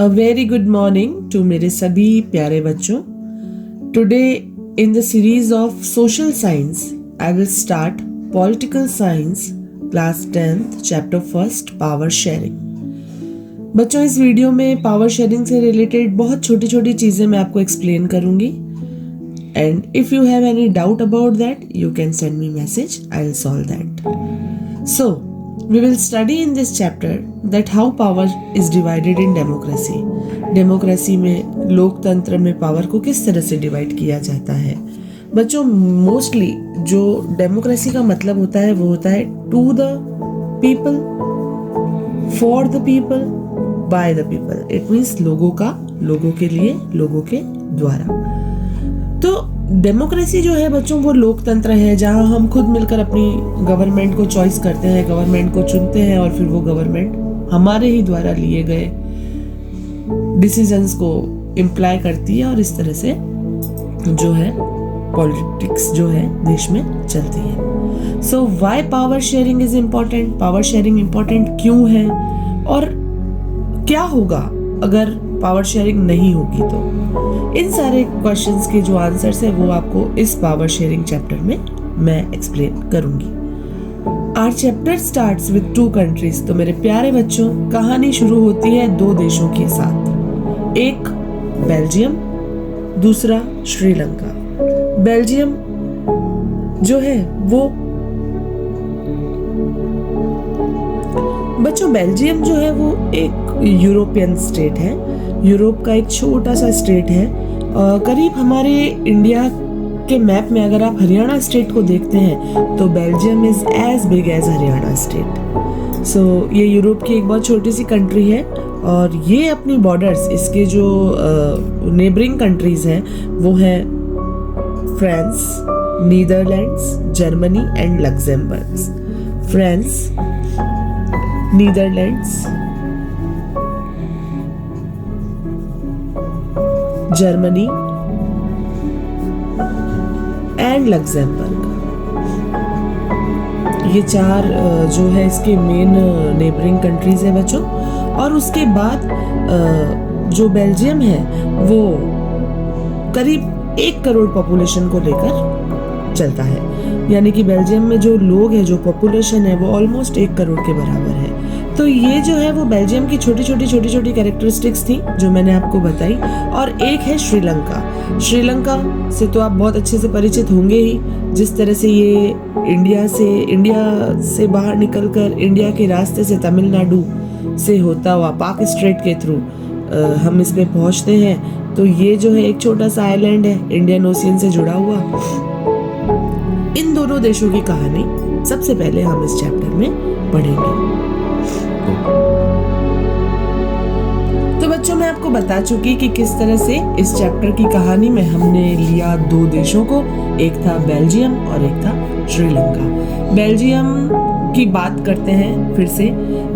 A very good morning to मेरे सभी प्यारे बच्चों. Today in the series of social science, I will start political science class 10th chapter 1st power sharing. बच्चों इस video में power sharing से related बहुत छोटी छोटी चीज़ें मैं आपको एक्सप्लेन करूंगी. And if you have any doubt about that, you can send me message. I will solve that. So, we will study in this chapter that how power is divided in democracy. Democracy में, लोकतंत्र में power को किस तरह से divide किया जाता है. बच्चों मोस्टली जो डेमोक्रेसी का मतलब होता है वो होता है to the people, for the people, by the people. It means लोगों का, लोगों के लिए, लोगों के द्वारा. तो डेमोक्रेसी जो है बच्चों वो लोकतंत्र है जहां हम खुद मिलकर अपनी गवर्नमेंट को चॉइस करते हैं, गवर्नमेंट को चुनते हैं और फिर वो गवर्नमेंट हमारे ही द्वारा लिए गए डिसीजंस को इम्प्लाई करती है और इस तरह से जो है पॉलिटिक्स जो है देश में चलती है. So why power sharing is important. Power sharing important क्यों है और क्या होगा अगर पावर शेयरिंग नहीं होगी. तो इन सारे क्वेश्चंस के जो आंसर्स है वो आपको इस पावर शेयरिंग चैप्टर में मैं एक्सप्लेन करूंगी. Our chapter starts with 2 countries. तो मेरे प्यारे बच्चों कहानी शुरू होती है 2 देशों के साथ. एक बेल्जियम, दूसरा श्रीलंका. बेल्जियम जो है वो बच्चों बेल्जियम जो है वो एक यूरोपियन स्टेट है. यूरोप का एक छोटा सा स्टेट है. करीब हमारे इंडिया के मैप में अगर आप हरियाणा स्टेट को देखते हैं तो Belgium is as big as Haryana state. So ये यूरोप की एक बहुत छोटी सी कंट्री है और ये अपनी बॉर्डर्स, इसके जो नेबरिंग कंट्रीज हैं वो हैं France, Netherlands, Germany and Luxembourg. France, Netherlands, Germany and Luxembourg. ये 4 जो है इसके मेन नेबरिंग कंट्रीज है बच्चों. और उसके बाद जो बेल्जियम है वो करीब 1 करोड़ पॉपुलेशन को लेकर चलता है. यानी कि बेल्जियम में जो लोग हैं, जो पॉपुलेशन है वो ऑलमोस्ट 1 करोड़ के बराबर है. तो ये जो है वो बेल्जियम की छोटी छोटी कैरेक्टरिस्टिक्स थी जो मैंने आपको बताई. और एक है श्रीलंका. श्रीलंका से तो आप बहुत अच्छे से परिचित होंगे ही. जिस तरह से ये इंडिया से बाहर निकलकर इंडिया के रास्ते से तमिलनाडु से होता हुआ पाक स्ट्रेट के थ्रू हम इस पे पहुंचते हैं. तो ये जो है एक छोटा सा आइलैंड है इंडियन ओशियन से जुड़ा हुआ. इन दोनों देशों की कहानी सबसे पहले हम इस चैप्टर में पढ़ेंगे. तो बच्चों मैं आपको बता चुकी कि किस तरह से इस चैप्टर की कहानी में हमने लिया 2 देशों को. एक था बेल्जियम और एक था श्रीलंका. बेल्जियम की बात करते हैं फिर से.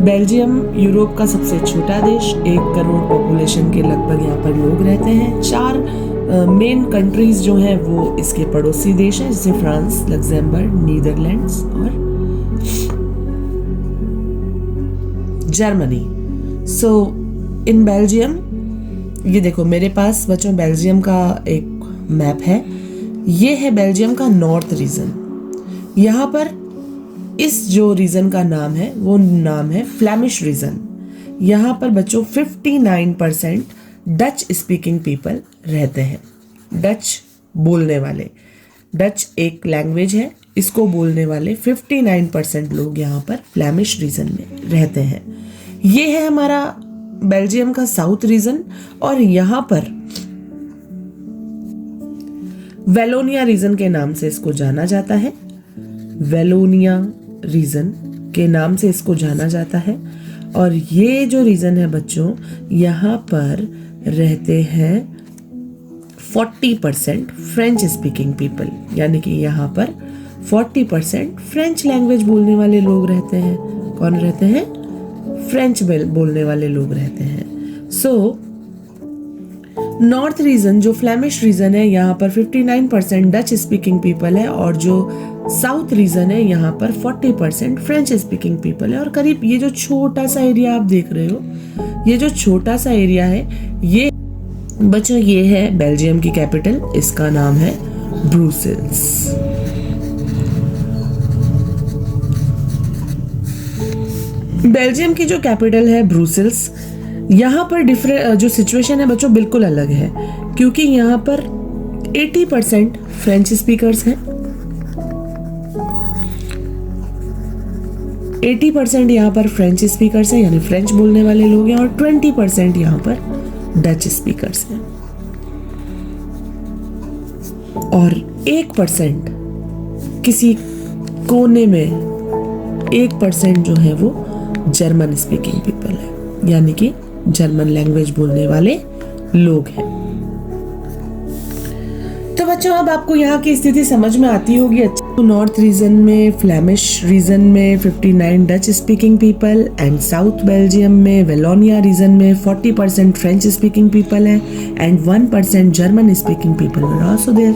बेल्जियम यूरोप का सबसे छोटा देश, 1 करोड़ पॉपुलेशन के लगभग यहाँ पर लोग रहते हैं. 4 मेन कंट्रीज जो हैं वो इसके पड़ोसी देश हैं जैसे फ्रांस, लक्सेमबर्ग, नीदरलैंड्स और जर्मनी. सो इन बेल्जियम, ये देखो मेरे पास बच्चों बेल्जियम का एक मैप है. ये है बेल्जियम का नॉर्थ रीजन. यहाँ पर इस जो रीजन का नाम है वो नाम है फ्लैमिश रीजन. यहाँ पर बच्चों 59% डच स्पीकिंग पीपल रहते हैं. डच बोलने वाले, डच एक लैंग्वेज है, इसको बोलने वाले 59% लोग यहाँ पर फ्लैमिश रीजन में रहते हैं. ये है हमारा बेल्जियम का साउथ रीजन और यहाँ पर वेलोनिया रीजन के नाम से इसको जाना जाता है. वेलोनिया रीजन के नाम से इसको जाना जाता है. और ये जो रीजन है बच्चों यहाँ पर रहते हैं 40% फ्रेंच स्पीकिंग पीपल. यानी कि यहाँ पर 40% फ्रेंच लैंग्वेज बोलने वाले लोग रहते हैं. कौन रहते हैं? फ्रेंच बोलने वाले लोग रहते हैं. सो नॉर्थ रीजन जो फ्लैमिश रीजन है यहाँ पर 59% डच स्पीकिंग पीपल है और जो साउथ रीजन है यहाँ पर 40% फ्रेंच स्पीकिंग पीपल है. और करीब ये जो छोटा सा एरिया आप देख रहे हो ये जो छोटा सा एरिया है ये बच्चों ये है बेल्जियम की कैपिटल, इसका नाम है ब्रुसेल्स। बेल्जियम की जो कैपिटल है ब्रुसेल्स, यहाँ पर डिफरेंट जो सिचुएशन है बच्चों बिल्कुल अलग है, क्योंकि यहाँ पर 80% फ्रेंच स्पीकर्स हैं, 80% यहाँ पर फ्रेंच स्पीकर्स हैं यानी फ्रेंच बोलने वाले लोग हैं, और 20% यहाँ पर डच स्पीकर्स हैं, और 1% किसी कोने में 1% जो है वो जर्मन स्पीकिंग पीपल है, यानी कि जर्मन लैंग्वेज बोलने वाले लोग हैं। तो बच्चों अब आपको यहाँ की स्थिति समझ में आती होगी। अच्छा, नॉर्थ रीजन में, फ्लेमिश रीजन में 59 Dutch speaking people, and south Belgium में, वेलोनिया रीजन में 40% फ्रेंच स्पीकिंग पीपल है, and 1% German speaking people were also there.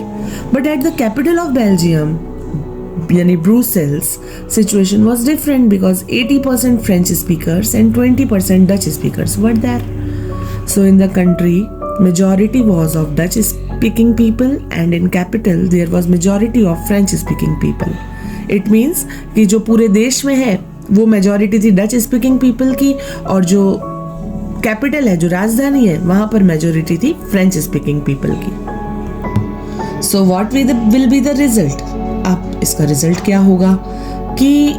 But at the capital of Belgium यानी Brussels, situation was different because 80% French speakers and 20% Dutch speakers were there. So in the country, majority was of Dutch speaking people, and in capital there was majority of French speaking people. It means कि जो पूरे देश में है वो majority थी Dutch speaking people की, और जो कैपिटल है, जो राजधानी है, वहां पर majority थी French speaking people की। So what will be the result? अब इसका रिजल्ट क्या होगा कि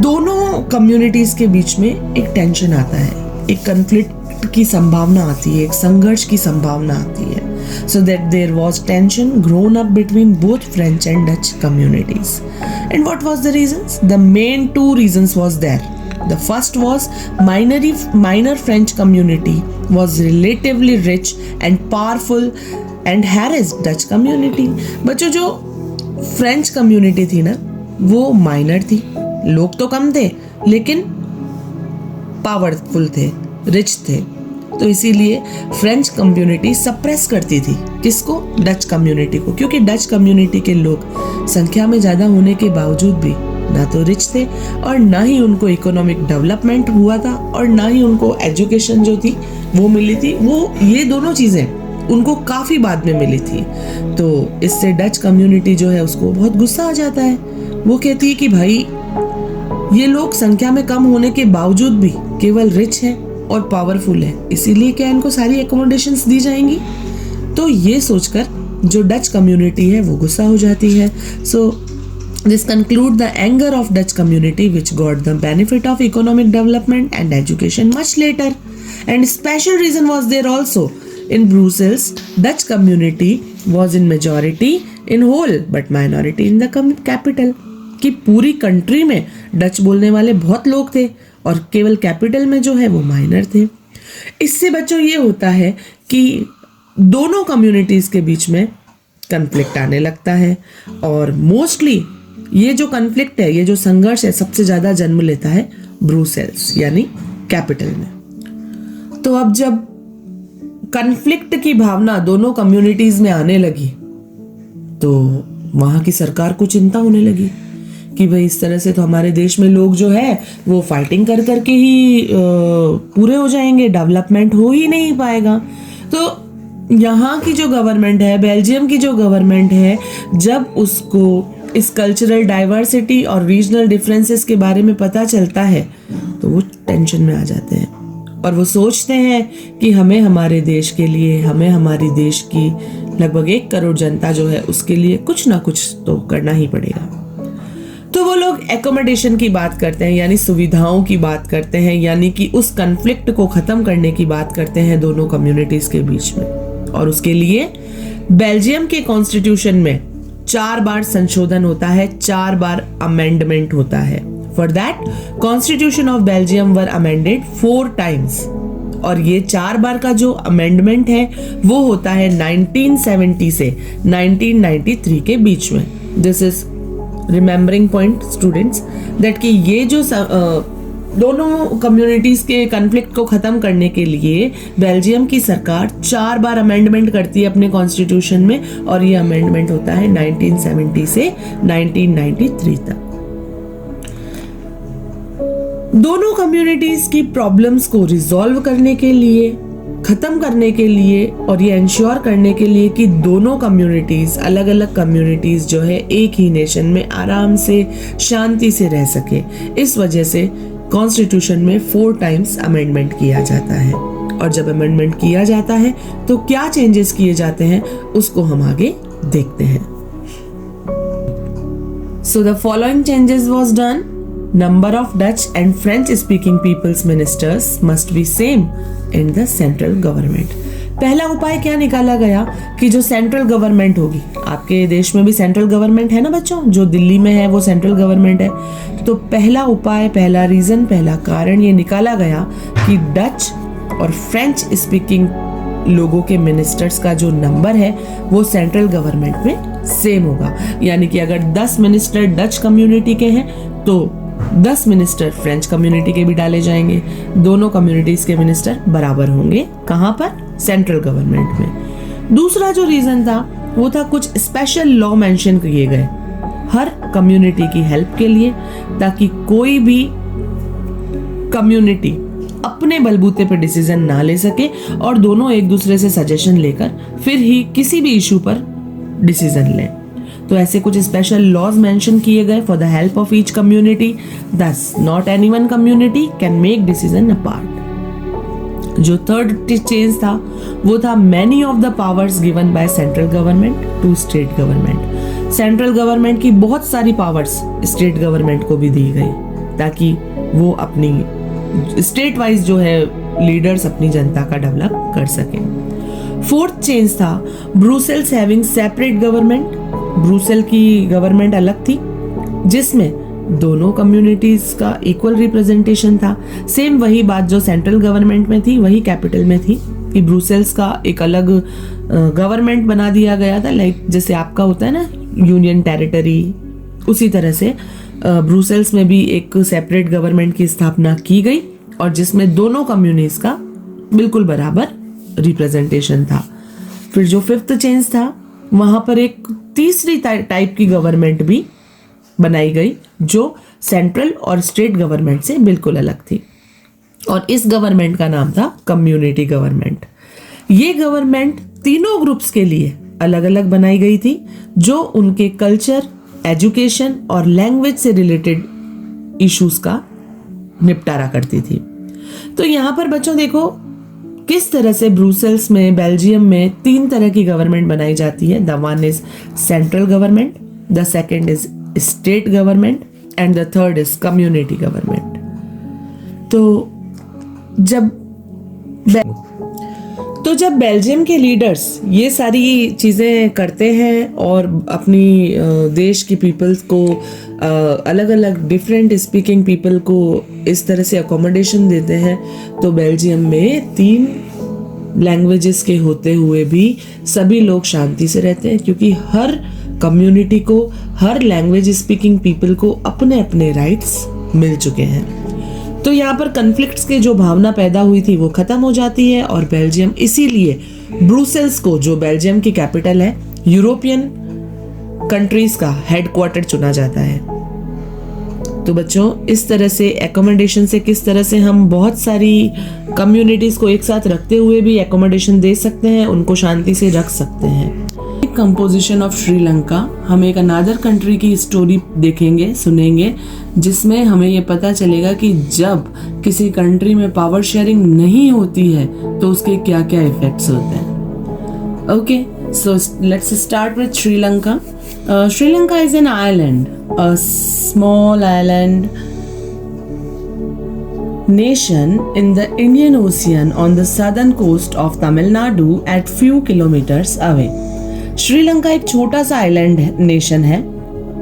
दोनों कम्युनिटीज के बीच में एक टेंशन आता है, एक कन्फ्लिक्ट की संभावना आती है, एक संघर्ष की संभावना आती है। So that there was tension grown up between both French and Dutch communities. And what was the reasons? The main two reasons was there. The first was minor French community was relatively rich and powerful and harassed Dutch community। बच्चों जो French community थी ना वो minor थी, लोग तो कम थे लेकिन पावरफुल थे, रिच थे, तो इसीलिए फ्रेंच कम्युनिटी सप्रेस करती थी किसको? डच कम्युनिटी को, क्योंकि डच कम्युनिटी के लोग संख्या में ज़्यादा होने के बावजूद भी ना तो रिच थे और ना ही उनको इकोनॉमिक डेवलपमेंट हुआ था और ना ही उनको एजुकेशन जो थी वो मिली थी। वो ये दोनों चीज़ें उनको काफ़ी बाद में मिली थी। तो इससे डच कम्युनिटी जो है उसको बहुत गुस्सा आ जाता है। वो कहती है कि भाई ये लोग संख्या में कम होने के बावजूद भी केवल रिच हैं और पावरफुल है, इसीलिए क्या इनको सारी एकोमोडेशंस दी जाएंगी? तो ये सोचकर जो डच कम्युनिटी है वो गुस्सा हो जाती है। सो this conclude the anger of Dutch community which got the benefit of economic development and education much later. And special reason was there also. In Brussels, Dutch community was in majority in whole but minority in the capital. कि पूरी country में Dutch बोलने वाले बहुत लोग थे और केवल कैपिटल में जो है वो माइनर थे। इससे बच्चों ये होता है कि दोनों कम्युनिटीज के बीच में कन्फ्लिक्ट आने लगता है, और मोस्टली ये जो कन्फ्लिक्ट है, ये जो संघर्ष है, सबसे ज्यादा जन्म लेता है ब्रुसेल्स यानी कैपिटल में। तो अब जब कन्फ्लिक्ट की भावना दोनों कम्युनिटीज में आने लगी तो वहां की सरकार को चिंता होने लगी कि भाई इस तरह से तो हमारे देश में लोग जो है वो फाइटिंग कर करके ही पूरे हो जाएंगे, डेवलपमेंट हो ही नहीं पाएगा। तो यहाँ की जो गवर्नमेंट है, बेल्जियम की जो गवर्नमेंट है, जब उसको इस कल्चरल डाइवर्सिटी और रीजनल डिफरेंसेस के बारे में पता चलता है तो वो टेंशन में आ जाते हैं और वो सोचते हैं कि हमें हमारे देश के लिए, हमें हमारी देश की लगभग 1 करोड़ जनता जो है उसके लिए कुछ ना कुछ तो करना ही पड़ेगा। तो वो लोग एकोमोडेशन की बात करते हैं, यानी सुविधाओं की बात करते हैं, यानी कि उस कन्फ्लिक्ट को खत्म करने की बात करते हैं दोनों कम्युनिटीज के बीच में। और उसके लिए बेल्जियम के कॉन्स्टिट्यूशन में 4 बार संशोधन होता है, 4 बार अमेंडमेंट होता है। For that constitution of Belgium were amended 4 times. और ये 4 बार का जो अमेंडमेंट है वो होता है 1970 से 1993 के बीच में। This is remembering point students that कि ये जो दोनों कम्युनिटीज के कन्फ्लिक्ट को खत्म करने के लिए बेल्जियम की सरकार 4 बार अमेंडमेंट करती है अपने कॉन्स्टिट्यूशन में, और ये अमेंडमेंट होता है 1970 से 1993 तक। दोनों कम्युनिटीज की प्रॉब्लम्स को रिजॉल्व करने के लिए, खत्म करने के लिए और ये इंश्योर करने के लिए कि दोनों कम्युनिटीज, अलग अलग कम्युनिटीज जो है एक ही नेशन में आराम से शांति से रह सके, इस वजह से कॉन्स्टिट्यूशन में 4 टाइम्स अमेंडमेंट किया जाता है। और जब अमेंडमेंट किया जाता है तो क्या चेंजेस किए जाते हैं उसको हम आगे देखते हैं। So the following changes was done. Number of Dutch and French speaking people's ministers must be same in the central government. पहला उपाय क्या निकाला गया कि जो सेंट्रल गवर्नमेंट होगी, आपके देश में भी सेंट्रल गवर्नमेंट है ना बच्चों, जो दिल्ली में है वो सेंट्रल गवर्नमेंट है, तो पहला उपाय, पहला रीजन, पहला कारण ये निकाला गया कि डच और फ्रेंच स्पीकिंग लोगों के मिनिस्टर्स का जो नंबर है वो सेंट्रल गवर्नमेंट में सेम होगा। यानी कि अगर 10 मिनिस्टर डच कम्युनिटी के हैं तो 10 मिनिस्टर फ्रेंच कम्युनिटी के भी डाले जाएंगे। दोनों कम्युनिटीज के मिनिस्टर बराबर होंगे। कहां पर? सेंट्रल गवर्नमेंट में। दूसरा जो रीजन था वो था कुछ स्पेशल लॉ मेंशन किए गए हर कम्युनिटी की हेल्प के लिए, ताकि कोई भी कम्युनिटी अपने बलबूते पर डिसीजन ना ले सके और दोनों एक दूसरे से सजेशन लेकर फिर ही किसी भी इशू पर डिसीजन लें। तो ऐसे कुछ स्पेशल लॉज मेंशन किए गए for the help of each community, thus not any one community can make decision apart. जो थर्ड चेंज था वो था many of the powers given by central government to state government. Central government की बहुत सारी powers state government को भी दी गई ताकि वो अपनी स्टेट वाइज जो है लीडर्स अपनी जनता का डेवलप कर सकें। फोर्थ चेंज था Brussels having separate government. Brussels की गवर्नमेंट अलग थी जिसमें दोनों कम्युनिटीज का इक्वल रिप्रेजेंटेशन था। सेम वही बात जो सेंट्रल गवर्नमेंट में थी वही कैपिटल में थी कि ब्रुसेल्स का एक अलग गवर्नमेंट बना दिया गया था, लाइक जैसे आपका होता है ना यूनियन टेरिटरी, उसी तरह से ब्रुसेल्स में भी एक सेपरेट गवर्नमेंट की स्थापना की गई और जिसमें दोनों कम्युनिटीज का बिल्कुल बराबर रिप्रेजेंटेशन था। फिर जो फिफ्थ चेंज था वहां पर एक तीसरी टाइप की गवर्नमेंट भी बनाई गई जो सेंट्रल और स्टेट गवर्नमेंट से बिल्कुल अलग थी और इस गवर्नमेंट का नाम था कम्युनिटी गवर्नमेंट। ये गवर्नमेंट तीनों ग्रुप्स के लिए अलग अलग बनाई गई थी जो उनके कल्चर, एजुकेशन और लैंग्वेज से रिलेटेड इश्यूज का निपटारा करती थी। तो यहाँ पर बच्चों देखो किस तरह से ब्रुसेल्स में, बेल्जियम में 3 तरह की गवर्नमेंट बनाई जाती है। The one is central government, the second is state government and the third is community government. तो जब बेल्जियम के लीडर्स ये सारी चीज़ें करते हैं और अपनी देश की पीपल्स को अलग अलग डिफरेंट स्पीकिंग पीपल को इस तरह से अकोमोडेशन देते हैं, तो बेल्जियम में 3 लैंग्वेजेस के होते हुए भी सभी लोग शांति से रहते हैं क्योंकि हर कम्युनिटी को, हर लैंग्वेज स्पीकिंग पीपल को अपने अपने राइट्स मिल चुके हैं। तो यहाँ पर कन्फ्लिक्ट्स की जो भावना पैदा हुई थी वो खत्म हो जाती है और बेल्जियम, इसीलिए ब्रुसेल्स को, जो बेल्जियम की कैपिटल है, यूरोपियन कंट्रीज का हेडक्वार्टर चुना जाता है। तो बच्चों इस तरह से एकोमोडेशन से किस तरह से हम बहुत सारी कम्युनिटीज को एक साथ रखते हुए भी एकोमोडेशन दे सकते हैं, उनको शांति से रख सकते हैं। कंपोजिशन ऑफ श्रीलंका, हम एक अनादर कंट्री की स्टोरी देखेंगे, सुनेंगे, जिसमें हमें ये पता चलेगा कि जब किसी कंट्री में पावर शेयरिंग नहीं होती है तो उसके क्या क्या इफेक्ट्स होते हैं। Okay, so let's start with Sri Lanka. Sri Lanka is an island, a small island nation in the Indian Ocean on the southern coast of Tamil Nadu at few kilometers away. Sri Lanka एक छोटा सा आइलैंड नेशन है,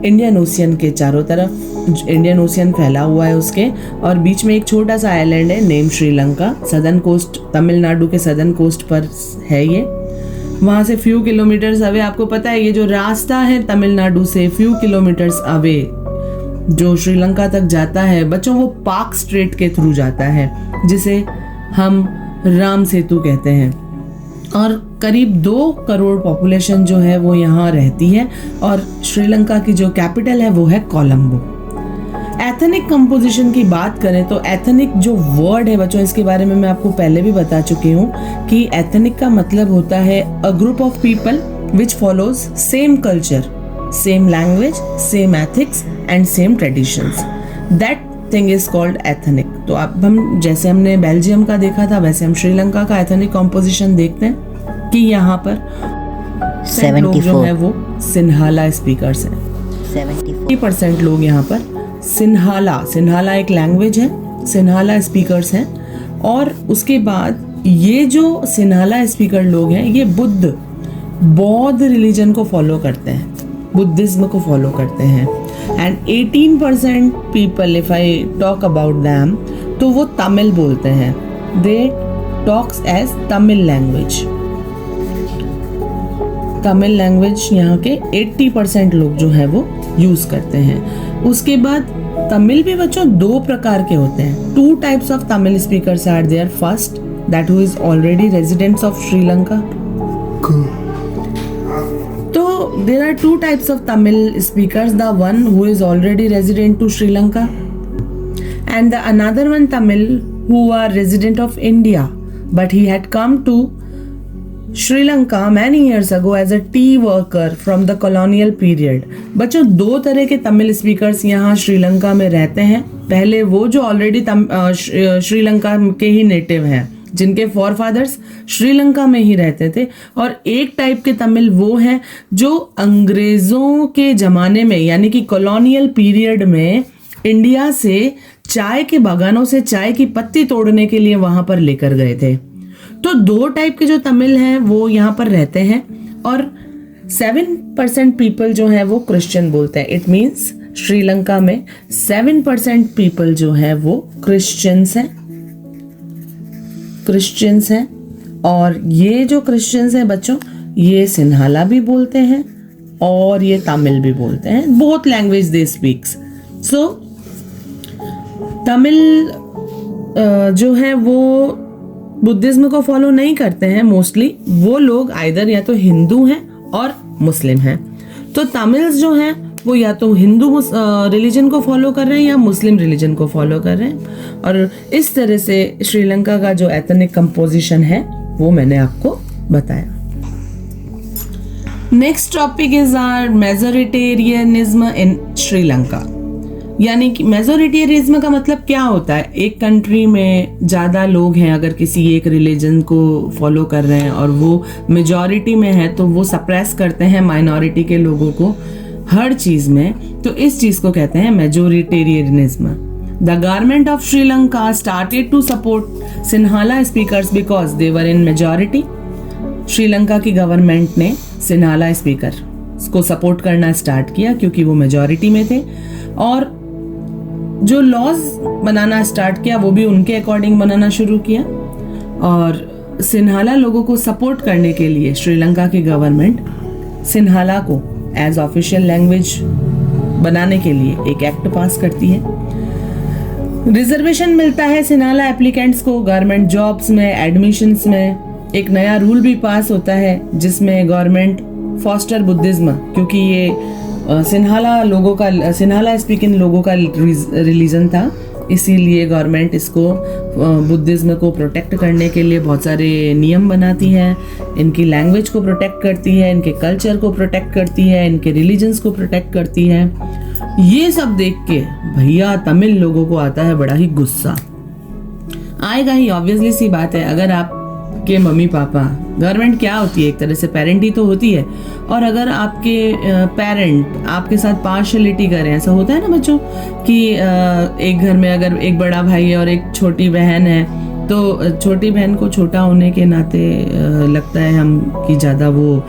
इंडियन ओशियन के चारों तरफ Indian ocean फैला हुआ है उसके, और बीच में एक छोटा सा आइलैंड है name Sri Lanka. Southern coast, Tamil Nadu के सदर्न कोस्ट पर है ये। वहाँ से फ्यू किलोमीटर्स अवे, आपको पता है ये जो रास्ता है तमिलनाडु से फ्यू किलोमीटर्स अवे जो श्रीलंका तक जाता है बच्चों, वो पाक स्ट्रेट के थ्रू जाता है जिसे हम राम सेतु कहते हैं। और करीब 2 करोड़ पॉपुलेशन जो है वो यहाँ रहती है और श्रीलंका की जो कैपिटल है वो है कोलंबो। एथनिक कंपोजिशन की बात करें तो एथनिक जो वर्ड है बच्चों, इसके बारे में मैं आपको पहले भी बता चुकी हूँ कि एथनिक का मतलब होता है a group of people which follows same culture, same language, same ethics and same traditions, that thing is called ethnic. तो अब हम जैसे हमने बेल्जियम का देखा था वैसे हम श्रीलंका का एथनिक कंपोजिशन देखते हैं कि यहाँ पर 74 लोग जो है वो सिन्हाला स्पीकर्स हैं। 70% लोग यहाँ पर सिन्हाला एक लैंग्वेज है, सिन्हाला स्पीकर्स हैं। और उसके बाद ये जो सिन्हाला स्पीकर लोग हैं ये बौद्ध रिलीजन को फॉलो करते हैं, बुद्धिज्म को फॉलो करते हैं। एंड 18% पीपल, if I talk about them, तो वो तमिल बोलते हैं, they talks as Tamil language. Tamil language यहाँ के 80% लोग जो है वो यूज करते हैं। उसके बाद तमिल भी बच्चों 2 प्रकार के होते हैं। 2 types of Tamil speakers are there. First, that who is already residents of Sri Lanka. तो there are 2 types of Tamil speakers, the one who is already resident to Sri Lanka and the another one Tamil who are resident of India, but he had come to Sri Lanka many years ago as a tea worker from the colonial period. बच्चों 2 तरह के Tamil speakers यहाँ श्रीलंका में रहते हैं। पहले वो जो ऑलरेडी श्रीलंका के ही नेटिव हैं, जिनके फॉरफादर्स श्रीलंका में ही रहते थे, और एक टाइप के तमिल वो हैं जो अंग्रेजों के जमाने में यानी कि कॉलोनियल पीरियड में इंडिया से चाय के बागानों से चाय की पत्ती तोड़ने के लिए वहां पर लेकर गए थे। तो 2 टाइप के जो तमिल हैं वो यहाँ पर रहते हैं। और 7% पीपल जो है वो क्रिश्चियन बोलते हैं। इट मीन्स श्रीलंका में 7% पीपल जो है वो क्रिश्चियंस हैं। और ये जो क्रिश्चियंस हैं बच्चों, ये सिन्हाला भी बोलते हैं और ये तमिल भी बोलते हैं। बोथ लैंग्वेज दे स्पीक्स। सो तमिल जो है वो बुद्धिज्म को फॉलो नहीं करते हैं मोस्टली। वो लोग आइदर या तो हिंदू हैं और मुस्लिम हैं। तो तमिल्स जो हैं वो या तो हिंदू रिलीजन को फॉलो कर रहे हैं या मुस्लिम रिलीजन को फॉलो कर रहे हैं। और इस तरह से श्रीलंका का जो एथनिक कंपोजिशन है वो मैंने आपको बताया। Next topic is our majoritarianism in Sri Lanka. यानी कि मेजोरिटेरियनिज्म का मतलब क्या होता है? एक कंट्री में ज़्यादा लोग हैं, अगर किसी एक रिलीजन को फॉलो कर रहे हैं और वो मेजॉरिटी में है तो वो सप्रेस करते हैं माइनॉरिटी के लोगों को हर चीज़ में। तो इस चीज़ को कहते हैं majoritarianism. The government of Sri Lanka started to support Sinhala speakers because they were in majority. Sri Lanka की गवर्नमेंट ने सिन्हाला स्पीकर को सपोर्ट करना स्टार्ट किया क्योंकि वो मेजॉरिटी में थे। और जो लॉज बनाना स्टार्ट किया वो भी उनके अकॉर्डिंग बनाना शुरू किया। और सिन्हाला लोगों को सपोर्ट करने के लिए श्रीलंका की गवर्नमेंट सिन्हाला को एज ऑफिशियल लैंग्वेज बनाने के लिए एक एक्ट पास करती है। रिजर्वेशन मिलता है सिन्हाला एप्लीकेंट्स को गवर्नमेंट जॉब्स में, एडमिशंस में। एक नया रूल भी पास होता है जिसमें गवर्नमेंट फॉस्टर बुद्धिज्म, क्योंकि ये सिन्हाला स्पीकिंग लोगों का रिलीजन था, इसीलिए गवर्नमेंट इसको बुद्धिज्म को प्रोटेक्ट करने के लिए बहुत सारे नियम बनाती है। इनकी लैंग्वेज को प्रोटेक्ट करती है, इनके कल्चर को प्रोटेक्ट करती है, इनके रिलीजन्स को प्रोटेक्ट करती है। ये सब देख के भैया तमिल लोगों को आता है बड़ा ही गुस्सा। आएगा ही, ऑब्वियसली सी बात है। अगर आपके मम्मी पापा, गवर्नमेंट क्या होती है? एक तरह से पेरेंट ही तो होती है। और अगर आपके पेरेंट आपके साथ पार्शलिटी करें, ऐसा होता है ना बच्चों कि एक घर में अगर एक बड़ा भाई है और एक छोटी बहन है, तो छोटी बहन को छोटा होने के नाते लगता है हम कि ज़्यादा वो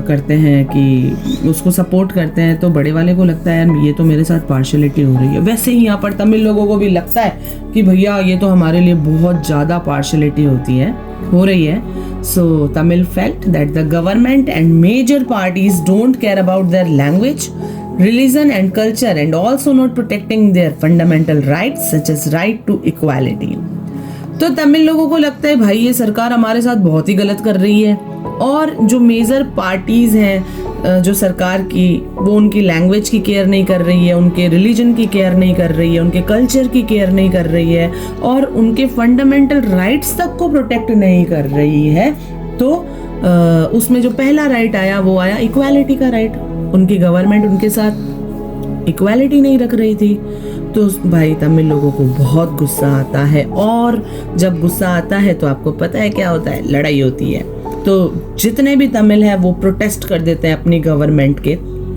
करते हैं कि उसको सपोर्ट करते हैं, तो बड़े वाले को लगता है यार ये तो मेरे साथ पार्शलिटी हो रही है। वैसे ही यहाँ पर तमिल लोगों को भी लगता है कि भैया ये तो हमारे लिए बहुत ज़्यादा पार्शलिटी हो रही है। So Tamil felt that the government and major parties don't care about their language, religion and culture, and also not protecting their fundamental rights such as right to equality. तो तमिल लोगों को लगता है भाई ये सरकार हमारे साथ बहुत ही गलत कर रही है, और जो मेजर पार्टीज हैं जो सरकार की, वो उनकी लैंग्वेज की केयर नहीं कर रही है, उनके रिलीजन की केयर नहीं कर रही है, उनके कल्चर की केयर नहीं कर रही है और उनके फंडामेंटल राइट्स तक को प्रोटेक्ट नहीं कर रही है, तो उसमें जो पहला राइट आया वो आया इक्वालिटी का राइट। उनकी गवर्नमेंट उनके साथ इक्वालिटी नहीं रख रही थी, तो भाई तमिल लोगों को बहुत गुस्सा आता है। और जब गुस्सा आता है तो आपको पता है क्या होता है, लड़ाई होती है। तो जितने भी तमिल हैं वो प्रोटेस्ट कर देते हैं अपनी गवर्नमेंट के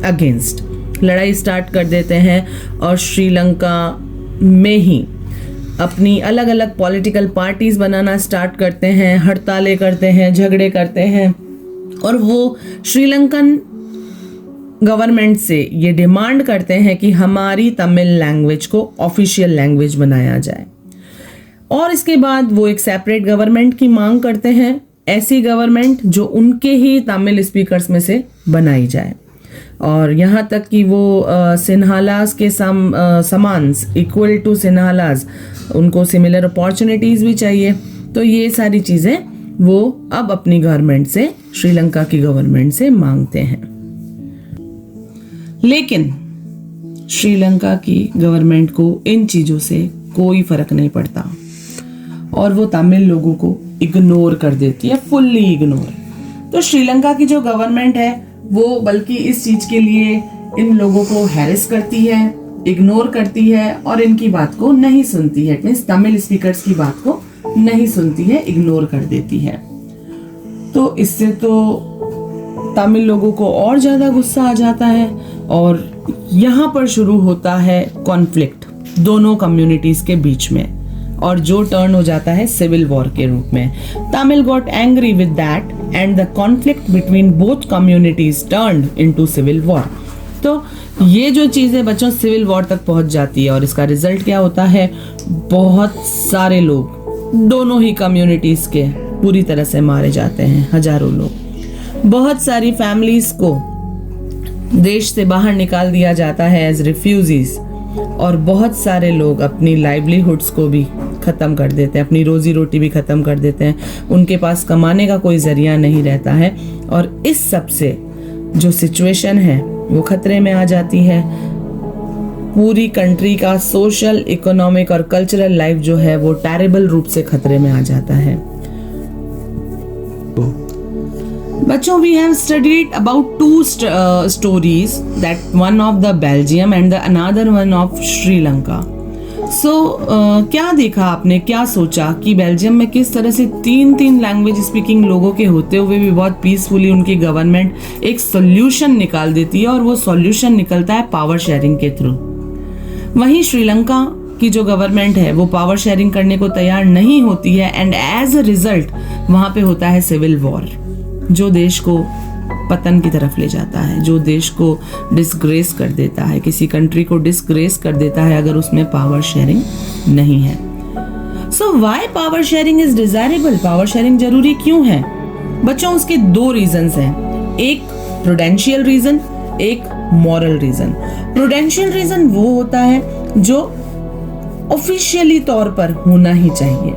अगेंस्ट, लड़ाई स्टार्ट कर देते हैं और श्रीलंका में ही अपनी अलग अलग पॉलिटिकल पार्टीज बनाना स्टार्ट करते हैं, हड़तालें करते हैं, झगड़े करते हैं और वो श्रीलंकन गवर्नमेंट से ये डिमांड करते हैं कि हमारी तमिल लैंग्वेज को ऑफिशियल लैंग्वेज बनाया जाए। और इसके बाद वो एक सेपरेट गवर्नमेंट की मांग करते हैं, ऐसी गवर्नमेंट जो उनके ही तमिल स्पीकर्स में से बनाई जाए। और यहाँ तक कि वो सिन्हालास के समान इक्वल टू सिन्हालास, उनको सिमिलर अपॉर्चुनिटीज़ भी चाहिए। तो ये सारी चीज़ें वो अब अपनी गवर्नमेंट से, श्रीलंका की गवर्नमेंट से मांगते हैं। लेकिन श्रीलंका की गवर्नमेंट को इन चीज़ों से कोई फर्क नहीं पड़ता और वो तमिल लोगों को इग्नोर कर देती है, फुल्ली इग्नोर। तो श्रीलंका की जो गवर्नमेंट है वो बल्कि इस चीज़ के लिए इन लोगों को हैरेस करती है, इग्नोर करती है और इनकी बात को नहीं सुनती है। मींस तमिल स्पीकर्स की बात को नहीं सुनती है, इग्नोर कर देती है। तो इससे तो तमिल लोगों को और ज़्यादा गुस्सा आ जाता है और यहाँ पर शुरू होता है कॉन्फ्लिक्ट दोनों कम्युनिटीज़ के बीच में, और जो टर्न हो जाता है सिविल वॉर के रूप में। Tamil got angry with that and the conflict between both communities turned into civil war. तो ये जो चीज़ें बच्चों सिविल वॉर तक पहुंच जाती है और इसका रिजल्ट क्या होता है, बहुत सारे लोग दोनों ही कम्युनिटीज़ के पूरी तरह से मारे जाते हैं, हजारों लोग। बहुत सारी फैमिलीज को देश से बाहर निकाल दिया जाता है एज रिफ्यूजीज और बहुत सारे लोग अपनी लाइवलीहुड्स को भी ख़त्म कर देते हैं, अपनी रोजी रोटी भी ख़त्म कर देते हैं। उनके पास कमाने का कोई ज़रिया नहीं रहता है और इस सब से जो सिचुएशन है वो खतरे में आ जाती है। पूरी कंट्री का सोशल, इकोनॉमिक और कल्चरल लाइफ जो है वो टेरेबल रूप से खतरे में आ जाता है। बच्चों, we have studied about two stories, that one of the Belgium and the another one of Sri Lanka. So क्या देखा आपने, क्या सोचा कि बेल्जियम में किस तरह से तीन लैंग्वेज स्पीकिंग लोगों के होते हुए भी बहुत पीसफुली उनकी गवर्नमेंट एक सॉल्यूशन निकाल देती है और वो सॉल्यूशन निकलता है पावर शेयरिंग के थ्रू। वहीं श्रीलंका की जो गवर्नमेंट है वो पावर शेयरिंग करने को तैयार नहीं होती है एंड एज अ रिजल्ट वहाँ पे होता है सिविल वॉर, जो देश को पतन की तरफ ले जाता है, जो देश को डिसग्रेस कर देता है, किसी कंट्री को डिसग्रेस कर देता है अगर उसमें पावर शेयरिंग नहीं है। So why power sharing is desirable, power sharing जरूरी क्यों है बच्चों? उसके दो रीजंस हैं, एक प्रूडेंशियल रीजन, एक मॉरल रीजन। प्रूडेंशियल रीजन वो होता है जो ऑफिशियली तौर पर होना ही चाहिए।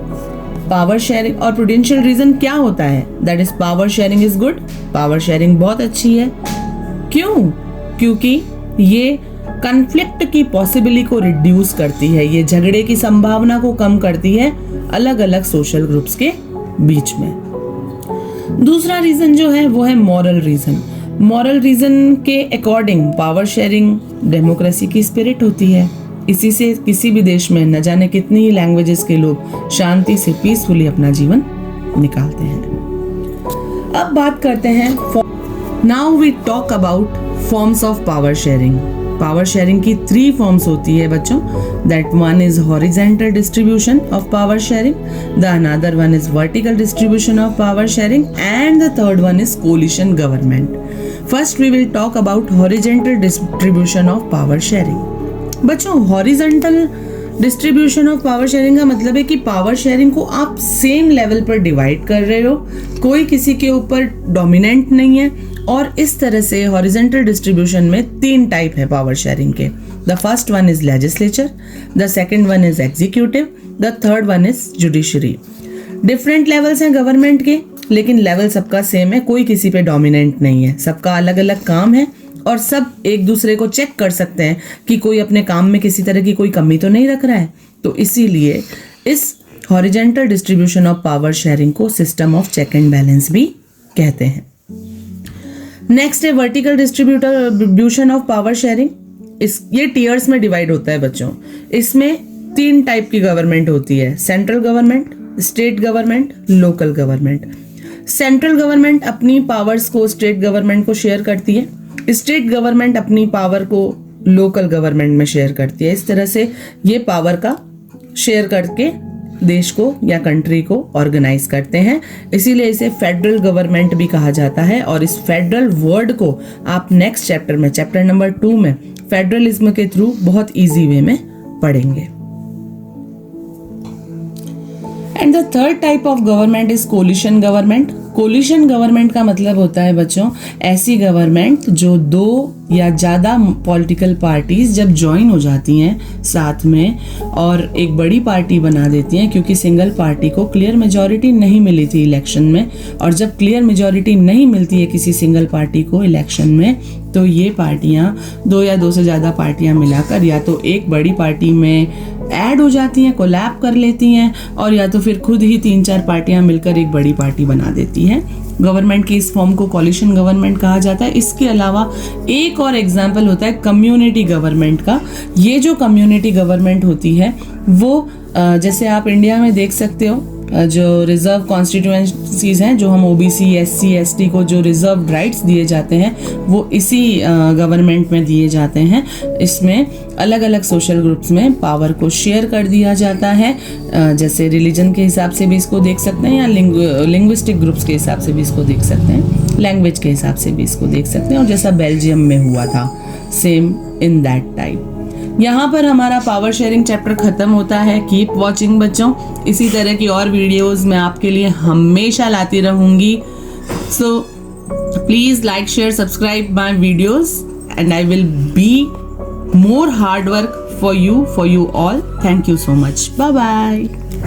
पावर शेयरिंग और प्रूडेंशियल रीजन क्या होता है? That is power sharing is good, power sharing बहुत अच्छी है। क्यों? क्योंकि ये कन्फ्लिक्ट की पॉसिबिलिटी को रिड्यूस करती है, ये झगड़े की संभावना को कम करती है अलग अलग सोशल ग्रुप्स के बीच में। दूसरा रीजन जो है वो है मॉरल रीजन। मॉरल रीजन के अकॉर्डिंग पावर शेयरिंग डेमोक्रेसी की स्पिरिट होती है। इसी से किसी भी देश में न जाने कितनी ही लैंग्वेजेस के लोग शांति से पीसफुली अपना जीवन निकालते हैं। अब बात करते हैं, now we talk about forms of power sharing. Power sharing की 3 फॉर्म्स होती है बच्चों, that one is horizontal distribution of power sharing, the another one is vertical distribution of power sharing and the third one is coalition government. First we will talk about horizontal distribution of power sharing. बच्चों, horizontal distribution of power sharing का मतलब है कि power sharing को आप same level पर divide कर रहे हो, कोई किसी के ऊपर डोमिनेंट नहीं है। और इस तरह से हॉरिजॉन्टल डिस्ट्रीब्यूशन में 3 टाइप है पावर शेयरिंग के। The first one is legislature, the second one is executive, the third one is judiciary. Different levels हैं गवर्नमेंट के, लेकिन लेवल सबका सेम है, कोई किसी पे डोमिनेंट नहीं है, सबका अलग अलग काम है और सब एक दूसरे को चेक कर सकते हैं कि कोई अपने काम में किसी तरह की कोई कमी तो नहीं रख रहा है। तो इसीलिए इस horizontal distribution of power sharing को system of check and balance भी कहते हैं। नेक्स्ट है vertical distribution of power sharing. ये टीयर्स में डिवाइड होता है बच्चों। इसमें 3 टाइप की गवर्नमेंट होती है, central government, state government, local government. Central government अपनी पावर्स को स्टेट गवर्नमेंट को शेयर करती है, स्टेट गवर्नमेंट अपनी पावर को लोकल गवर्नमेंट में शेयर करती है। इस तरह से ये पावर का शेयर करके देश को या कंट्री को ऑर्गेनाइज करते हैं, इसीलिए इसे फेडरल गवर्नमेंट भी कहा जाता है। और इस फेडरल वर्ड को आप नेक्स्ट चैप्टर में, चैप्टर नंबर 2 में फेडरलिज्म के थ्रू बहुत इजी वे में पढ़ेंगे। And the third type of government is coalition government. Coalition government का मतलब होता है बच्चों ऐसी गवर्नमेंट जो 2 या ज़्यादा पॉलिटिकल पार्टीज जब ज्वाइन हो जाती हैं साथ में और एक बड़ी पार्टी बना देती हैं, क्योंकि सिंगल पार्टी को क्लियर मेजॉरिटी नहीं मिली थी इलेक्शन में। और जब क्लियर मेजॉरिटी नहीं मिलती है किसी सिंगल पार्टी को इलेक्शन में, तो ये पार्टियां 2 या 2 से ज़्यादा पार्टियां मिलाकर या तो एक बड़ी पार्टी में ऐड हो जाती हैं, कोलैब कर लेती हैं, और या तो फिर खुद ही 3-4 पार्टियां मिलकर एक बड़ी पार्टी बना देती हैं। गवर्नमेंट की इस फॉर्म को कोलिशन गवर्नमेंट कहा जाता है। इसके अलावा एक और एग्जाम्पल होता है कम्युनिटी गवर्नमेंट का। ये जो कम्युनिटी गवर्नमेंट होती है वो जैसे आप इंडिया में देख सकते हो, जो रिजर्व कॉन्स्टिट्यूएंसीज हैं, जो हम ओबीसी, एससी, एसटी को जो रिजर्व राइट्स दिए जाते हैं वो इसी गवर्नमेंट में दिए जाते हैं। इसमें अलग अलग सोशल ग्रुप्स में पावर को शेयर कर दिया जाता है, जैसे रिलीजन के हिसाब से भी इसको देख सकते हैं या लिंग्विस्टिक ग्रुप्स के हिसाब से भी इसको देख सकते हैं, लैंग्वेज के हिसाब से भी इसको देख सकते हैं, और जैसा बेल्जियम में हुआ था सेम इन दैट टाइप। यहाँ पर हमारा पावर शेयरिंग चैप्टर खत्म होता है। कीप वॉचिंग बच्चों, इसी तरह की और वीडियोस मैं आपके लिए हमेशा लाती रहूँगी। So please like, share, subscribe my videos and I will be more hard work for you all. Thank you so much. Bye bye.